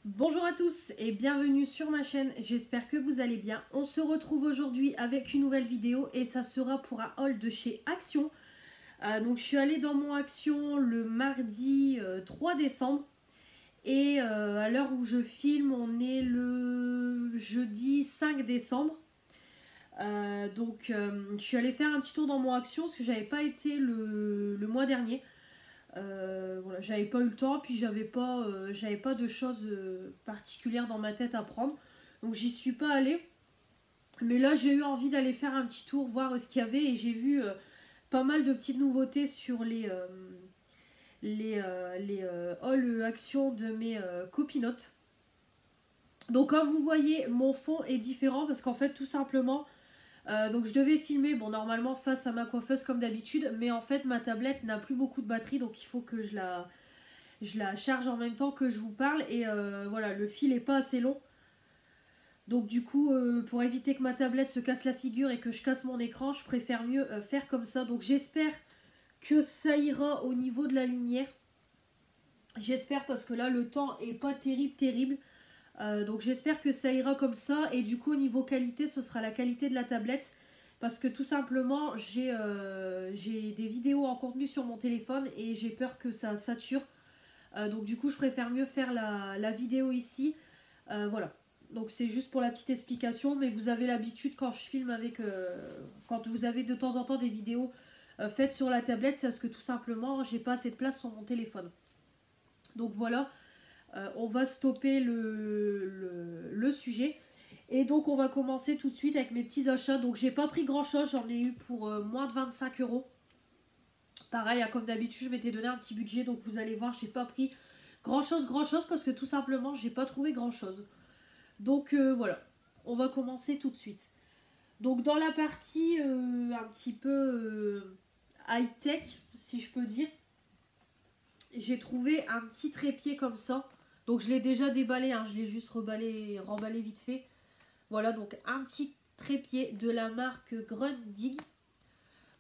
Bonjour à tous et bienvenue sur ma chaîne, j'espère que vous allez bien. On se retrouve aujourd'hui avec une nouvelle vidéo et ça sera pour un haul de chez Action. Donc je suis allée dans mon Action le mardi 3 décembre et à l'heure où je filme on est le jeudi 5 décembre. Je suis allée faire un petit tour dans mon Action parce que j'avais pas été le mois dernier. Voilà, j'avais pas eu le temps, puis j'avais pas de choses particulières dans ma tête à prendre. Donc j'y suis pas allée. Mais là j'ai eu envie d'aller faire un petit tour, voir ce qu'il y avait et j'ai vu pas mal de petites nouveautés sur les haul actions de mes copinotes. Donc comme vous voyez, mon fond est différent parce qu'en fait tout simplement donc je devais filmer, bon normalement face à ma coiffeuse comme d'habitude, mais en fait ma tablette n'a plus beaucoup de batterie donc il faut que je la charge en même temps que je vous parle et voilà, le fil est pas assez long. Donc du coup, pour éviter que ma tablette se casse la figure et que je casse mon écran, je préfère mieux faire comme ça. Donc j'espère que ça ira au niveau de la lumière. J'espère parce que là le temps est pas terrible. Donc j'espère que ça ira comme ça et du coup au niveau qualité ce sera la qualité de la tablette parce que tout simplement j'ai des vidéos en contenu sur mon téléphone et j'ai peur que ça sature. Donc du coup je préfère mieux faire la vidéo ici. Voilà. Donc c'est juste pour la petite explication, mais vous avez l'habitude quand je filme avec... quand vous avez de temps en temps des vidéos faites sur la tablette, c'est parce que tout simplement j'ai pas assez de place sur mon téléphone. Donc voilà, on va stopper le sujet. Et donc on va commencer tout de suite avec mes petits achats. Donc j'ai pas pris grand chose, j'en ai eu pour moins de 25 €. Pareil, comme d'habitude, je m'étais donné un petit budget, donc vous allez voir, j'ai pas pris grand chose parce que tout simplement, j'ai pas trouvé grand chose. Donc voilà, on va commencer tout de suite. Donc dans la partie un petit peu high-tech, si je peux dire, j'ai trouvé un petit trépied comme ça. Donc je l'ai déjà déballé, hein, je l'ai juste remballé vite fait. Voilà, donc un petit trépied de la marque Grundig.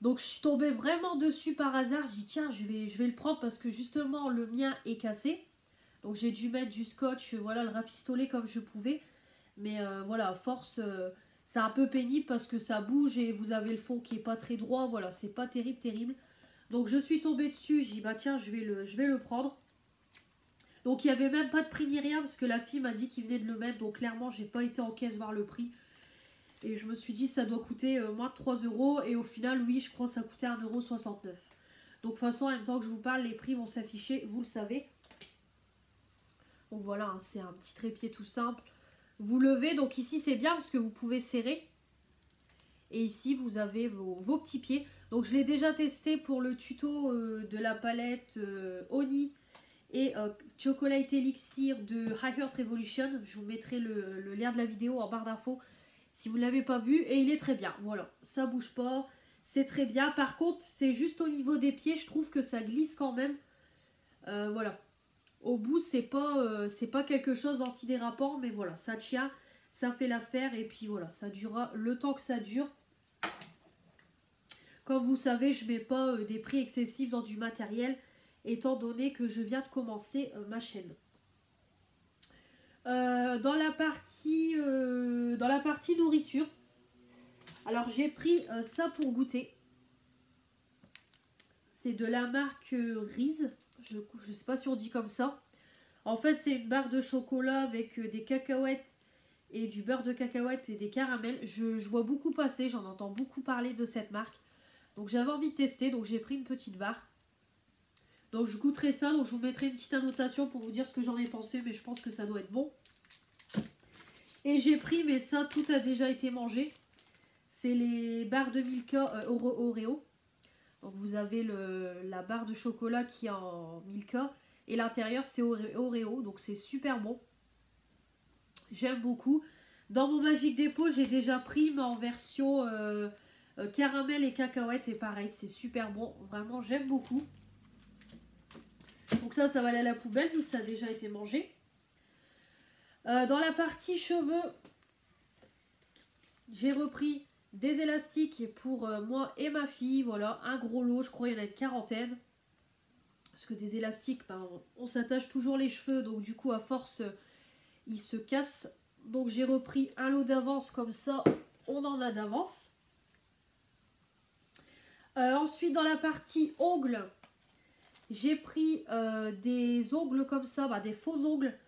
Donc je suis tombée vraiment dessus par hasard. Je dis tiens, je vais le prendre parce que justement le mien est cassé. Donc j'ai dû mettre du scotch, voilà, le rafistoler comme je pouvais. Mais voilà, à force, c'est un peu pénible parce que ça bouge et vous avez le fond qui est pas très droit. Voilà, c'est pas terrible. Donc je suis tombée dessus, j'ai dit bah tiens, je vais le prendre. Donc il n'y avait même pas de prix ni rien parce que la fille m'a dit qu'il venait de le mettre. Donc clairement, j'ai pas été en caisse voir le prix. Et je me suis dit ça doit coûter moins de 3 € et au final oui je crois que ça coûtait 1,69 €. Donc de toute façon en même temps que je vous parle les prix vont s'afficher, vous le savez. Donc voilà, hein, c'est un petit trépied tout simple. Vous levez, donc ici c'est bien parce que vous pouvez serrer. Et ici vous avez vos petits pieds. Donc je l'ai déjà testé pour le tuto de la palette Oni et Chocolate Elixir de High Heart Revolution. Je vous mettrai le lien de la vidéo en barre d'infos si vous ne l'avez pas vu, et il est très bien. Voilà, ça bouge pas, c'est très bien. Par contre, c'est juste au niveau des pieds, je trouve que ça glisse quand même. Voilà. Au bout, c'est pas quelque chose d'antidérapant, mais voilà, ça tient, ça fait l'affaire, et puis voilà, ça durera le temps que ça dure. Comme vous savez, je mets pas des prix excessifs dans du matériel, étant donné que je viens de commencer ma chaîne. Dans la partie nourriture, alors j'ai pris ça pour goûter. C'est de la marque Reese. Je ne sais pas si on dit comme ça. En fait, c'est une barre de chocolat avec des cacahuètes et du beurre de cacahuète et des caramels. Je vois beaucoup passer, j'en entends beaucoup parler de cette marque. Donc j'avais envie de tester, donc j'ai pris une petite barre. Donc je goûterai ça, donc je vous mettrai une petite annotation pour vous dire ce que j'en ai pensé, mais je pense que ça doit être bon. Et j'ai pris, mais ça tout a déjà été mangé. C'est les barres de Milka Oreo. Donc vous avez la barre de chocolat qui est en Milka et l'intérieur c'est Oreo, donc c'est super bon. J'aime beaucoup. Dans mon Magique Dépôt, j'ai déjà pris, mais en version caramel et cacahuète, et pareil, c'est super bon. Vraiment, j'aime beaucoup. Donc ça va aller à la poubelle, vu que ça a déjà été mangé. Dans la partie cheveux, j'ai repris des élastiques pour moi et ma fille. Voilà, un gros lot, je crois qu'il y en a une quarantaine. Parce que des élastiques, ben, on s'attache toujours les cheveux, donc du coup, à force, il se casse. Donc j'ai repris un lot d'avance, comme ça on en a d'avance. Ensuite dans la partie ongles, j'ai pris des ongles comme ça, des faux ongles.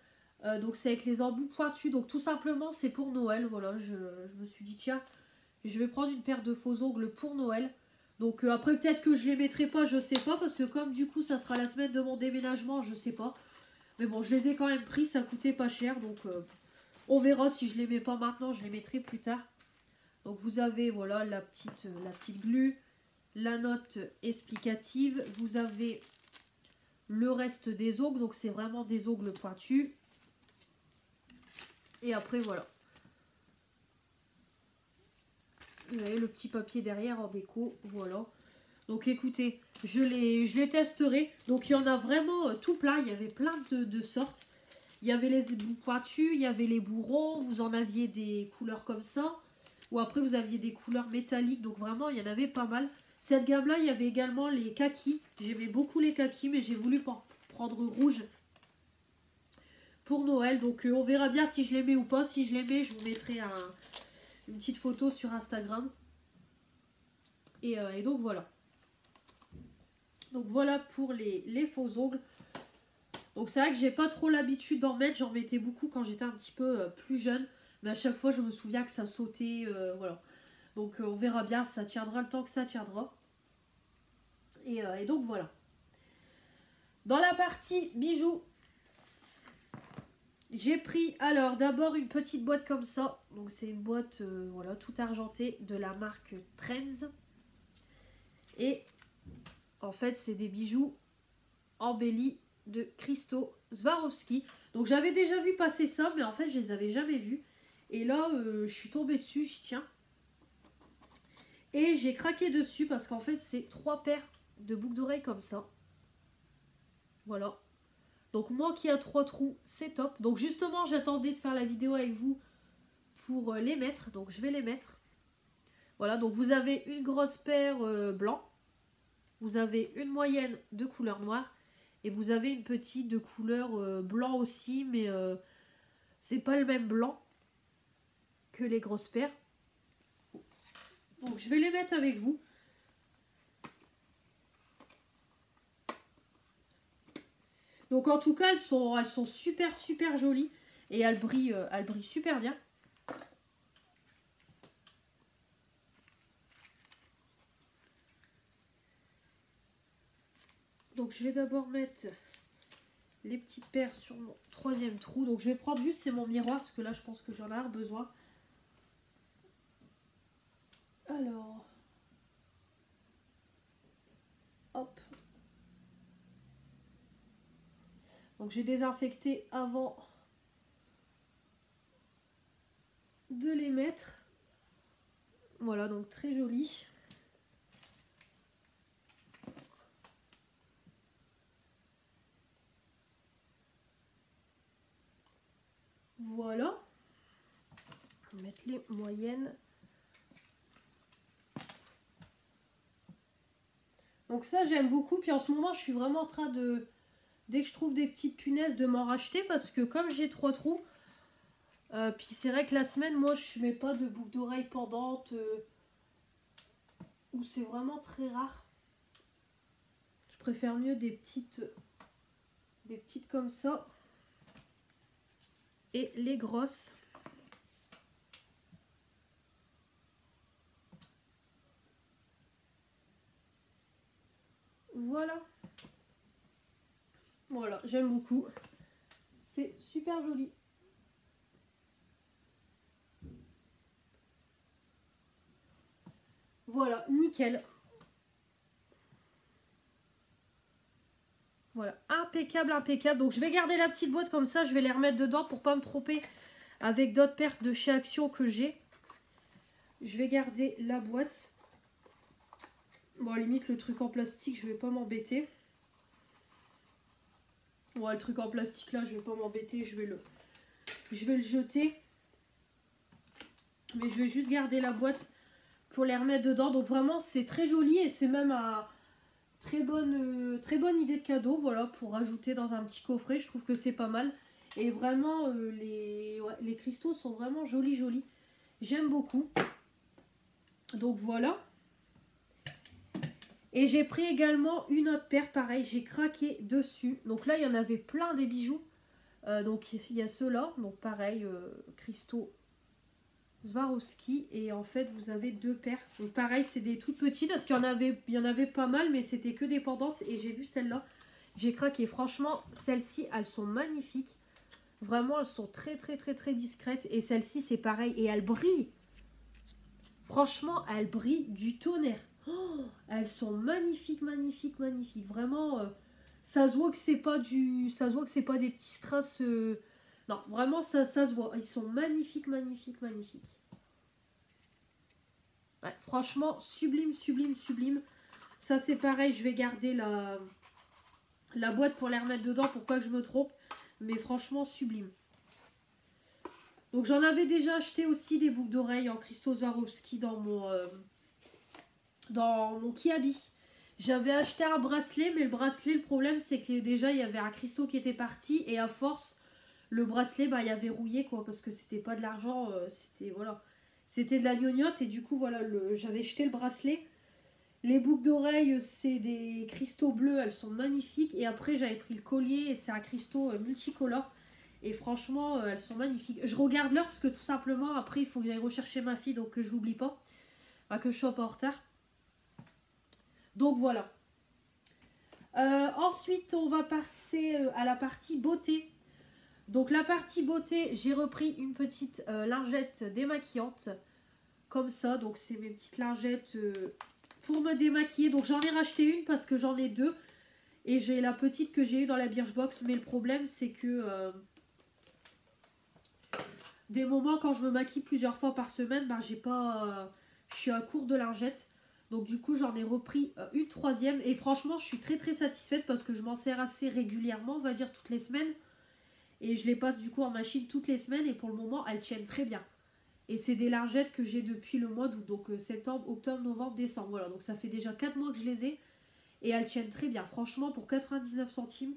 Donc c'est avec les embouts pointus, donc tout simplement c'est pour Noël. Voilà, je me suis dit tiens, je vais prendre une paire de faux ongles pour Noël. Donc après peut-être que je les mettrai pas, je sais pas, parce que comme du coup ça sera la semaine de mon déménagement, je sais pas. Mais bon, je les ai quand même pris, ça coûtait pas cher, donc on verra si je les mets pas maintenant, je les mettrai plus tard. Donc vous avez voilà la petite glu, la note explicative, vous avez le reste des ongles, donc c'est vraiment des ongles pointus. Et après voilà. Vous avez le petit papier derrière en déco, voilà. Donc écoutez, je les testerai. Donc il y en a vraiment tout plein, il y avait plein de sortes. Il y avait les bouts pointus, il y avait les bouts ronds, vous en aviez des couleurs comme ça. Ou après vous aviez des couleurs métalliques, donc vraiment il y en avait pas mal. Cette gamme-là, il y avait également les kakis. J'aimais beaucoup les kakis, mais j'ai voulu prendre rouge pour Noël. Donc on verra bien si je les mets ou pas. Si je les mets, je vous mettrai une petite photo sur Instagram. Et donc voilà. Donc voilà pour les faux ongles. Donc c'est vrai que j'ai pas trop l'habitude d'en mettre. J'en mettais beaucoup quand j'étais un petit peu plus jeune. Mais à chaque fois, je me souviens que ça sautait. Voilà. Donc on verra bien. Ça tiendra le temps que ça tiendra. Et donc voilà. Dans la partie bijoux, j'ai pris alors d'abord une petite boîte comme ça. Donc c'est une boîte voilà, tout argentée de la marque Trends. Et en fait c'est des bijoux embellis de cristaux Swarovski. Donc j'avais déjà vu passer ça, mais en fait je les avais jamais vus. Et là je suis tombée dessus, j'y tiens. Et j'ai craqué dessus parce qu'en fait c'est 3 paires de boucles d'oreilles comme ça. Voilà. Donc moi qui a 3 trous, c'est top. Donc justement j'attendais de faire la vidéo avec vous pour les mettre. Donc je vais les mettre. Voilà, donc vous avez une grosse paire blanc. Vous avez une moyenne de couleur noire. Et vous avez une petite de couleur blanc aussi. Mais c'est pas le même blanc que les grosses paires. Donc je vais les mettre avec vous. Donc en tout cas elles sont super jolies. Et elles brillent super bien. Donc je vais d'abord mettre les petites paires sur mon 3e trou. Donc je vais prendre juste, c'est mon miroir, parce que là je pense que j'en ai besoin. Alors, hop. Donc j'ai désinfecté avant de les mettre. Voilà, donc très joli. Voilà. On va mettre les moyennes. Donc ça j'aime beaucoup. Puis en ce moment je suis vraiment en train de, dès que je trouve des petites punaises, de m'en racheter. Parce que comme j'ai 3 trous, puis c'est vrai que la semaine moi je mets pas de boucle d'oreille pendante. Ou c'est vraiment très rare. Je préfère mieux des petites comme ça. Et les grosses. Voilà. Voilà, j'aime beaucoup. C'est super joli. Voilà, nickel. Voilà, impeccable, impeccable. Donc je vais garder la petite boîte comme ça, je vais les remettre dedans pour pas me tromper avec d'autres paires de chez Action que j'ai. Je vais garder la boîte. Bon, à la limite, le truc en plastique, je vais pas m'embêter. Ouais, le truc en plastique là, je vais pas m'embêter, je vais le jeter. Mais je vais juste garder la boîte pour les remettre dedans. Donc vraiment, c'est très joli et c'est même à très bonne idée de cadeau. Voilà, pour rajouter dans un petit coffret, je trouve que c'est pas mal. Et vraiment, les cristaux sont vraiment jolis, jolis. J'aime beaucoup. Donc voilà. Et j'ai pris également une autre paire, pareil, j'ai craqué dessus. Donc là, il y en avait plein des bijoux. Donc il y a ceux-là, donc pareil, cristaux Swarovski. Et en fait, vous avez deux paires. Donc pareil, c'est des toutes petites, parce il y en avait pas mal, mais c'était que des pendantes. Et j'ai vu celle-là, j'ai craqué. Franchement, celles-ci, elles sont magnifiques. Vraiment, elles sont très, très, très, très discrètes. Et celle-ci, c'est pareil. Et elles brillent. Franchement, elles brillent du tonnerre. Oh, elles sont magnifiques, magnifiques, magnifiques. Vraiment, ça se voit que c'est pas du, ça se voit que c'est pas des petits strass. Non, vraiment, ça se voit. Ils sont magnifiques, magnifiques, magnifiques. Ouais, franchement, sublime, sublime, sublime. Ça, c'est pareil. Je vais garder la boîte pour les remettre dedans pour pas que je me trompe. Mais franchement, sublime. Donc, j'en avais déjà acheté aussi des boucles d'oreilles en cristaux Swarovski dans mon Kiabi. J'avais acheté un bracelet, mais le bracelet, le problème, c'est que déjà, il y avait un cristaux qui était parti, et à force, le bracelet, bah, il y avait rouillé, quoi, parce que c'était pas de l'argent, c'était, voilà, c'était de la gnognotte, et du coup, voilà, j'avais jeté le bracelet. Les boucles d'oreilles, c'est des cristaux bleus, elles sont magnifiques, et après, j'avais pris le collier, et c'est un cristaux multicolore, et franchement, elles sont magnifiques. Je regarde l'heure, parce que tout simplement, après, il faut que j'aille rechercher ma fille, donc que je l'oublie pas, enfin, que je sois pas en retard. Donc voilà. Ensuite, on va passer à la partie beauté. Donc la partie beauté, j'ai repris une petite lingette démaquillante. Comme ça, donc c'est mes petites lingettes pour me démaquiller. Donc j'en ai racheté une parce que j'en ai deux. Et j'ai la petite que j'ai eue dans la Birchbox. Mais le problème, c'est que des moments quand je me maquille plusieurs fois par semaine, bah, j'ai pas, je suis à court de lingettes. Donc du coup j'en ai repris une troisième et franchement je suis très très satisfaite parce que je m'en sers assez régulièrement, on va dire toutes les semaines. Et je les passe du coup en machine toutes les semaines et pour le moment elles tiennent très bien. Et c'est des lingettes que j'ai depuis le mois d'août, donc septembre, octobre, novembre, décembre. Voilà, donc ça fait déjà 4 mois que je les ai et elles tiennent très bien. Franchement pour 99 centimes,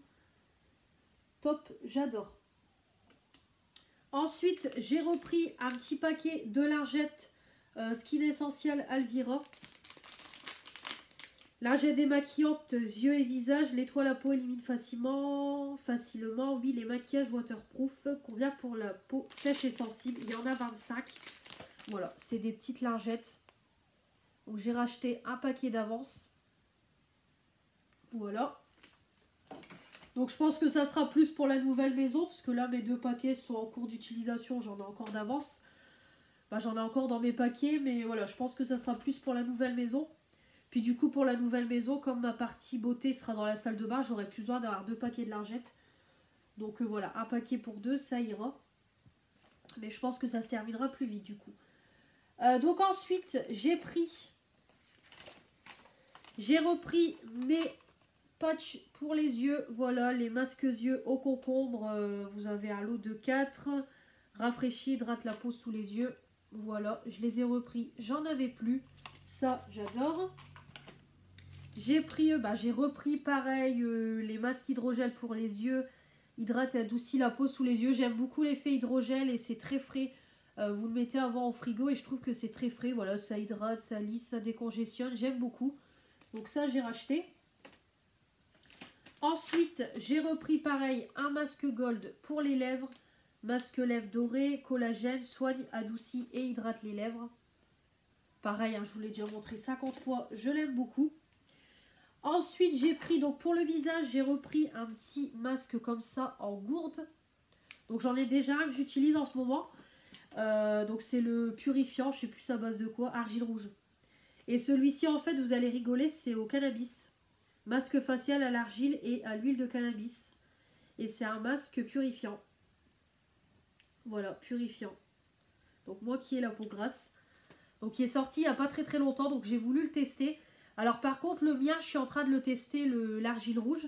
top, j'adore. Ensuite j'ai repris un petit paquet de lingettes Skin Essential Alvira. Lingette démaquillante, yeux et visage, nettoie la peau, élimine facilement. Oui, les maquillages waterproof, convient pour la peau sèche et sensible. Il y en a 25. Voilà, c'est des petites lingettes. Donc j'ai racheté un paquet d'avance. Voilà. Donc je pense que ça sera plus pour la nouvelle maison, parce que là mes deux paquets sont en cours d'utilisation, j'en ai encore d'avance. Bah, j'en ai encore dans mes paquets, mais voilà, je pense que ça sera plus pour la nouvelle maison. Puis du coup pour la nouvelle maison, comme ma partie beauté sera dans la salle de bain, j'aurai plus besoin d'avoir deux paquets de lingettes. Donc voilà, un paquet pour deux, ça ira. Mais je pense que ça se terminera plus vite du coup. Donc ensuite, j'ai repris mes patchs pour les yeux. Voilà, les masques yeux au concombre. Vous avez un lot de 4. Rafraîchit, hydrate la peau sous les yeux. Voilà, je les ai repris. J'en avais plus. Ça, j'adore. J'ai repris pareil les masques hydrogel pour les yeux. Hydrate et adoucit la peau sous les yeux. J'aime beaucoup l'effet hydrogel et c'est très frais. Vous le mettez avant au frigo et je trouve que c'est très frais. Voilà, ça hydrate, ça lisse, ça décongestionne. J'aime beaucoup. Donc ça, j'ai racheté. Ensuite, j'ai repris pareil un masque gold pour les lèvres. Masque lèvres doré, collagène, soigne, adoucit et hydrate les lèvres. Pareil, hein, je vous l'ai déjà montré 50 fois. Je l'aime beaucoup. Ensuite, j'ai pris, donc pour le visage, j'ai repris un petit masque comme ça en gourde. Donc j'en ai déjà un que j'utilise en ce moment. Donc c'est le purifiant, je sais plus à base de quoi, argile rouge. Et celui-ci, en fait, vous allez rigoler, c'est au cannabis. Masque facial à l'argile et à l'huile de cannabis. Et c'est un masque purifiant. Voilà, purifiant. Donc moi qui ai la peau grasse. Donc il est sorti il n'y a pas très très longtemps, donc j'ai voulu le tester. Alors par contre le mien, je suis en train de le tester, l'argile rouge.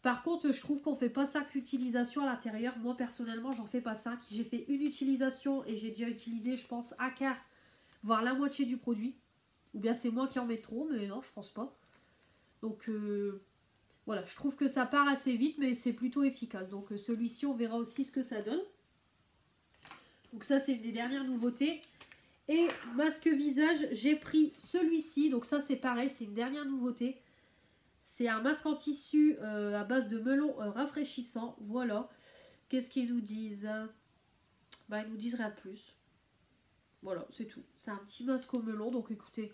Par contre je trouve qu'on ne fait pas 5 utilisations à l'intérieur. Moi personnellement j'en fais pas 5. J'ai fait une utilisation et j'ai déjà utilisé je pense un quart, voire la moitié du produit. Ou bien c'est moi qui en mets trop, mais non je pense pas. Donc Voilà, je trouve que ça part assez vite, mais c'est plutôt efficace. Donc celui-ci, on verra aussi ce que ça donne. Donc ça, c'est une des dernières nouveautés. Et masque visage, j'ai pris celui-ci. Donc ça, c'est pareil, c'est une dernière nouveauté. C'est un masque en tissu à base de melon rafraîchissant. Voilà. Qu'est-ce qu'ils nous disent? Bah, ils nous disent rien de plus. Voilà, c'est tout. C'est un petit masque au melon. Donc écoutez,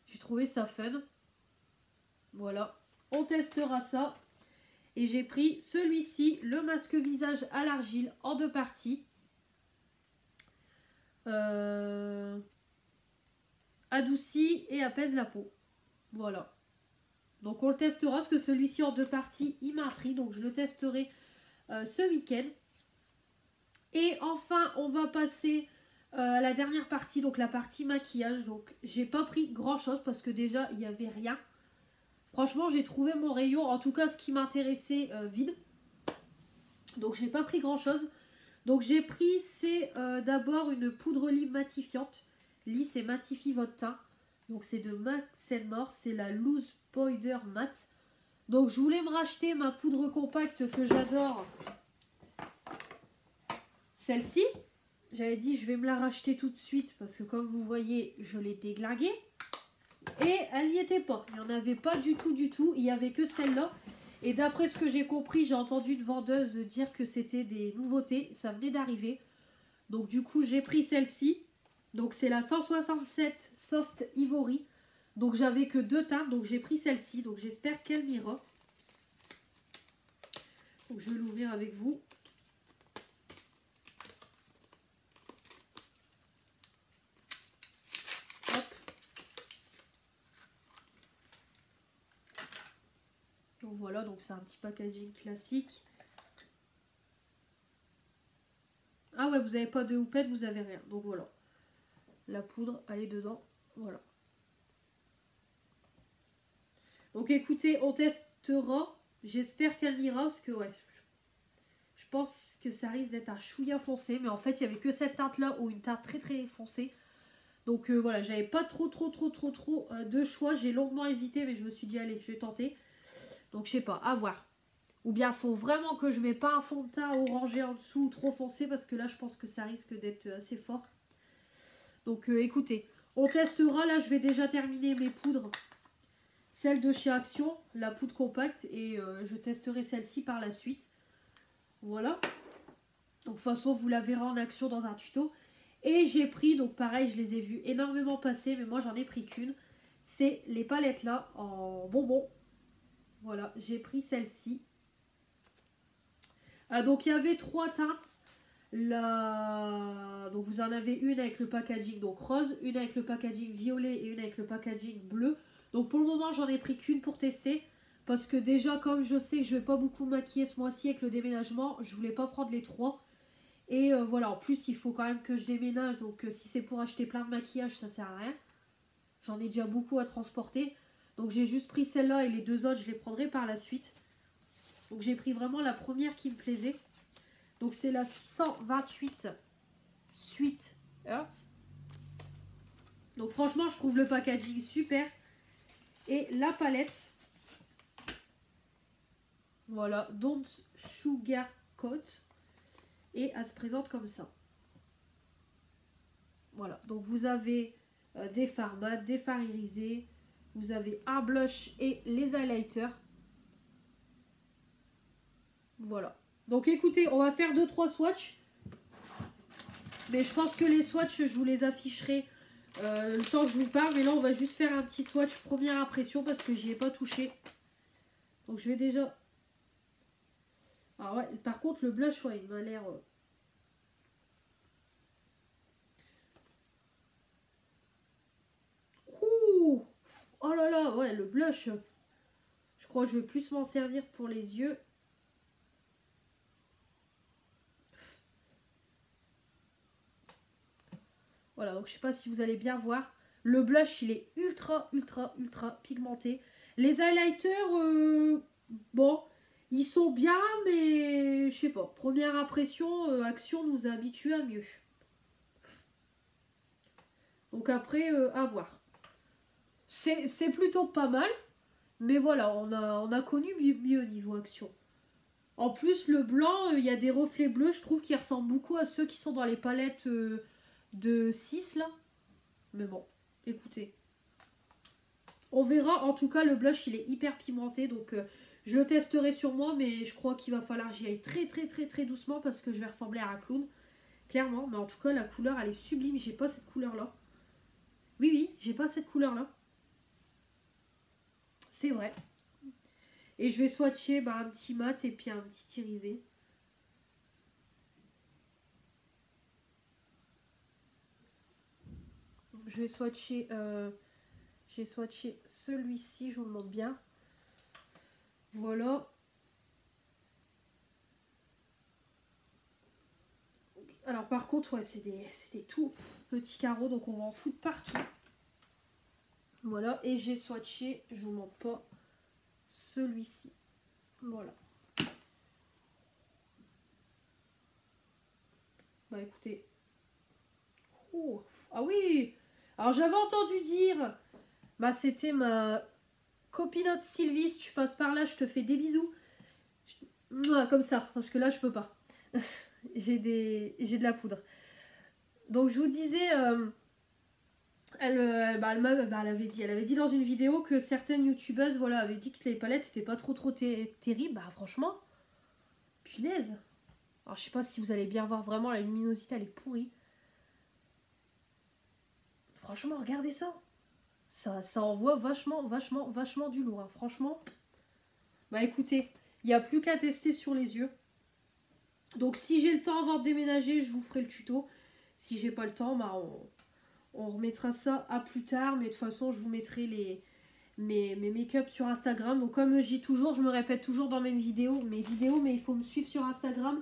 j'ai trouvé ça fun. Voilà. On testera ça. Et j'ai pris celui-ci, le masque visage à l'argile en 2 parties. Adoucit et apaise la peau. Voilà. Donc on le testera parce que celui-ci en 2 parties, il m'intrigue. Donc je le testerai ce week-end. Et enfin, on va passer à la dernière partie, donc la partie maquillage. Donc j'ai pas pris grand-chose parce que déjà, il n'y avait rien. Franchement, j'ai trouvé mon rayon, en tout cas ce qui m'intéressait, vide. Donc j'ai pas pris grand-chose. Donc j'ai pris, c'est d'abord une poudre lisse matifiante. Lisse et matifie votre teint. Donc c'est de Max More, c'est la Loose Powder Matte. Donc je voulais me racheter ma poudre compacte que j'adore. Celle-ci, j'avais dit je vais me la racheter tout de suite parce que comme vous voyez, je l'ai déglinguée. Et elle n'y était pas. Il n'y en avait pas du tout, du tout. Il n'y avait que celle-là. Et d'après ce que j'ai compris, j'ai entendu une vendeuse dire que c'était des nouveautés. Ça venait d'arriver. Donc du coup, j'ai pris celle-ci. Donc c'est la 167 Soft Ivory. Donc j'avais que 2 teintes. Donc j'ai pris celle-ci. Donc j'espère qu'elle m'ira. Donc je vais l'ouvrir avec vous. Donc voilà, donc c'est un petit packaging classique. Ah ouais, vous n'avez pas de houppette, vous avez rien. Donc voilà. La poudre, elle est dedans. Voilà. Donc écoutez, on testera. J'espère qu'elle m'ira parce que ouais, je pense que ça risque d'être un chouïa foncé. Mais en fait, il n'y avait que cette teinte-là ou une teinte très très foncée. Donc voilà, j'avais pas trop de choix. J'ai longuement hésité, mais je me suis dit, allez, je vais tenter. Donc je sais pas, à voir. Ou bien faut vraiment que je mets pas un fond de teint orangé en dessous, trop foncé, parce que là je pense que ça risque d'être assez fort. Donc écoutez, on testera. Là je vais déjà terminer mes poudres. Celle de chez Action, la poudre compacte, et je testerai celle-ci par la suite. Voilà. Donc de toute façon vous la verrez en action dans un tuto. Et j'ai pris, donc pareil, je les ai vus énormément passer, mais moi j'en ai pris qu'une. C'est les palettes là en bonbons. Voilà, j'ai pris celle-ci. Donc il y avait 3 teintes. Donc vous en avez une avec le packaging donc rose, une avec le packaging violet et une avec le packaging bleu. Donc pour le moment j'en ai pris qu'une pour tester. Parce que déjà comme je sais que je vais pas beaucoup maquiller ce mois-ci avec le déménagement, je voulais pas prendre les 3. Et voilà, en plus il faut quand même que je déménage. Donc si c'est pour acheter plein de maquillage, ça sert à rien. J'en ai déjà beaucoup à transporter. Donc j'ai juste pris celle-là et les 2 autres je les prendrai par la suite. Donc j'ai pris vraiment la première qui me plaisait. Donc c'est la 628 Sweet Earth. Donc franchement je trouve le packaging super. Et la palette. Voilà, Don't Sugar Coat. Et elle se présente comme ça. Voilà, donc vous avez des fards mat, des fards irisés. Vous avez un blush et les highlighters. Voilà. Donc écoutez, on va faire 2-3 swatchs. Mais je pense que les swatchs, je vous les afficherai le temps que je vous parle. Mais là, on va juste faire un petit swatch première impression parce que j'y ai pas touché. Donc je vais déjà... Ah ouais, par contre, le blush, ouais, il m'a l'air... Ouh! Oh là là, ouais, le blush. Je crois que je vais plus m'en servir pour les yeux. Voilà, donc je sais pas si vous allez bien voir. Le blush, il est ultra pigmenté. Les highlighters, bon, ils sont bien, mais je sais pas. Première impression, Action nous a habitués à mieux. Donc après, à voir. C'est plutôt pas mal. Mais voilà, on a connu mieux niveau action. En plus, le blanc, il y a des reflets bleus, je trouve, qui ressemblent beaucoup à ceux qui sont dans les palettes de 6 là. Mais bon, écoutez. On verra, en tout cas, le blush, il est hyper pimenté, donc je le testerai sur moi, mais je crois qu'il va falloir que j'y aille très doucement parce que je vais ressembler à un clown. Clairement, mais en tout cas, la couleur, elle est sublime. J'ai pas cette couleur-là. Oui, j'ai pas cette couleur-là. C'est vrai. Et je vais swatcher un petit mat et puis un petit irisé. Je vais swatcher... j'ai swatché celui-ci, je vous le montre bien. Voilà. Alors par contre, ouais, c'est des tout petits carreaux, donc on va en foutre partout. Voilà, et j'ai swatché, je vous montre pas, celui-ci. Voilà. Bah écoutez. Oh, ah oui. Alors j'avais entendu dire, c'était ma copinote Sylvie, si tu passes par là, je te fais des bisous. Comme ça, parce que là je peux pas. j'ai de la poudre. Donc je vous disais, elle avait dit dans une vidéo que certaines youtubeuses voilà, avaient dit que les palettes n'étaient pas trop terribles. Bah franchement, punaise. Alors je sais pas si vous allez bien voir, vraiment la luminosité elle est pourrie. Franchement, regardez ça. Ça envoie vachement du lourd. Hein. Franchement, bah écoutez, il n'y a plus qu'à tester sur les yeux. Donc si j'ai le temps avant de déménager, je vous ferai le tuto. Si j'ai pas le temps, on remettra ça à plus tard. Mais de toute façon, je vous mettrai mes make-up sur Instagram. Donc comme je dis toujours, je me répète toujours dans mes vidéos, mais il faut me suivre sur Instagram.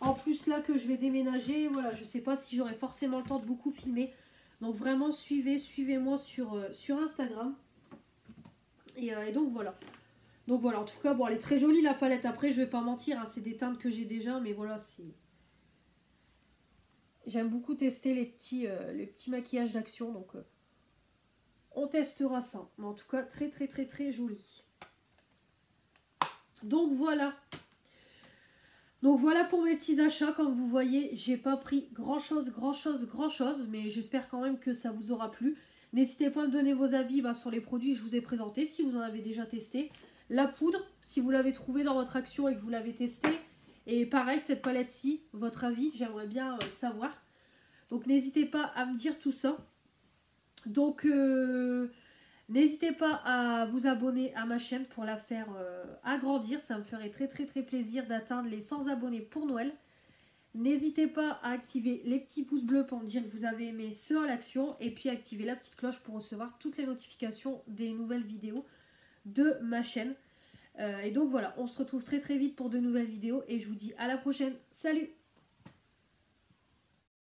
En plus là que je vais déménager, voilà, je sais pas si j'aurai forcément le temps de beaucoup filmer. Donc vraiment suivez-moi sur Instagram. Et donc voilà. Donc voilà, en tout cas, bon, elle est très jolie la palette. Après, je vais pas mentir, hein, c'est des teintes que j'ai déjà, mais voilà, c'est... J'aime beaucoup tester les petits maquillages d'action, donc on testera ça. Mais en tout cas, très joli. Donc voilà. Donc voilà pour mes petits achats. Comme vous voyez, j'ai pas pris grand chose, mais j'espère quand même que ça vous aura plu. N'hésitez pas à me donner vos avis sur les produits que je vous ai présentés, si vous en avez déjà testé. La poudre, si vous l'avez trouvée dans votre action et que vous l'avez testée. Et pareil, cette palette-ci, votre avis, j'aimerais bien savoir. Donc n'hésitez pas à me dire tout ça. Donc n'hésitez pas à vous abonner à ma chaîne pour la faire agrandir. Ça me ferait très plaisir d'atteindre les 100 abonnés pour Noël. N'hésitez pas à activer les petits pouces bleus pour me dire que vous avez aimé ce haul action. Et puis activer la petite cloche pour recevoir toutes les notifications des nouvelles vidéos de ma chaîne. Et donc voilà, on se retrouve très vite pour de nouvelles vidéos. Et je vous dis à la prochaine. Salut!